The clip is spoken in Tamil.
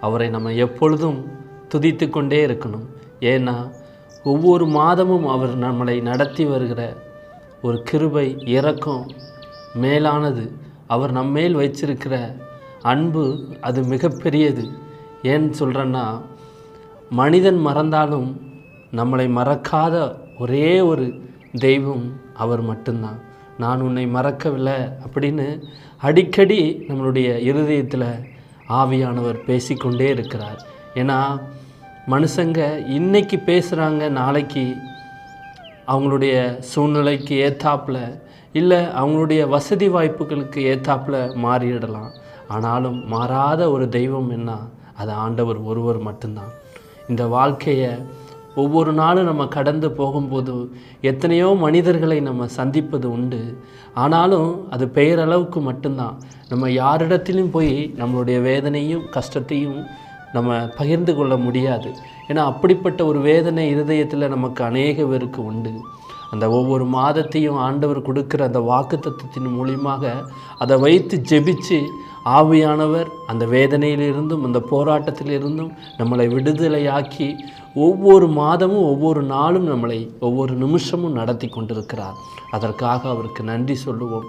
அவரை நம்ம எப்பொழுதும் துதித்து கொண்டே இருக்கணும். ஏன்னா ஒவ்வொரு மாதமும் அவர் நம்மளை நடத்தி வருகிற ஒரு கிருபை, இரக்கம் மேலானது. அவர் நம்மேல் வைச்சிருக்கிற அன்பு அது மிகப்பெரியது. ஏன்னு சொல்கிறேன்னா, மனிதன் மறந்தாலும் நம்மளை மறக்காத ஒரே ஒரு தெய்வம் அவர் மட்டும்தான். நான் உன்னை மறக்கவில்லை அப்படின்னு அடிக்கடி நம்மளுடைய இருதயத்தில் ஆவியானவர் பேசிக்கொண்டே இருக்கிறார். ஏன்னா மனுஷங்க இன்னைக்கு பேசுகிறாங்க, நாளைக்கு அவங்களுடைய சூழ்நிலைக்கு ஏத்தாப்பில் இல்லை அவங்களுடைய வசதி வாய்ப்புகளுக்கு ஏத்தாப்பில் மாறிடலாம். ஆனாலும் மாறாத ஒரு தெய்வம் என்ன, அது ஆண்டவர் ஒருவர் மட்டும்தான். இந்த வாழ்க்கையை ஒவ்வொரு நாளும் நம்ம கடந்து போகும்போது எத்தனையோ மனிதர்களை நம்ம சந்திப்பது உண்டு. ஆனாலும் அது பெயரளவுக்கு மட்டும்தான். நம்ம யாரிடத்திலும் போய் நம்மளுடைய வேதனையும் கஷ்டத்தையும் நம்ம பகிர்ந்து கொள்ள முடியாது. ஏன்னா அப்படிப்பட்ட ஒரு வேதனை இருதயத்தில் நமக்கு அநேக பேருக்கு உண்டு. அந்த ஒவ்வொரு மாதத்தையும் ஆண்டவர் கொடுக்குற அந்த வாக்குத்தத்தத்தின் மூலியமாக அதை வைத்து ஜெபிச்சு ஆவியானவர் அந்த வேதனையிலிருந்தும் அந்த போராட்டத்திலிருந்தும் நம்மளை விடுதலையாக்கி ஒவ்வொரு மாதமும் ஒவ்வொரு நாளும் நம்மளை ஒவ்வொரு நிமிஷமும் நடத்தி கொண்டிருக்கிறார். அதற்காக அவருக்கு நன்றி சொல்லுவோம்.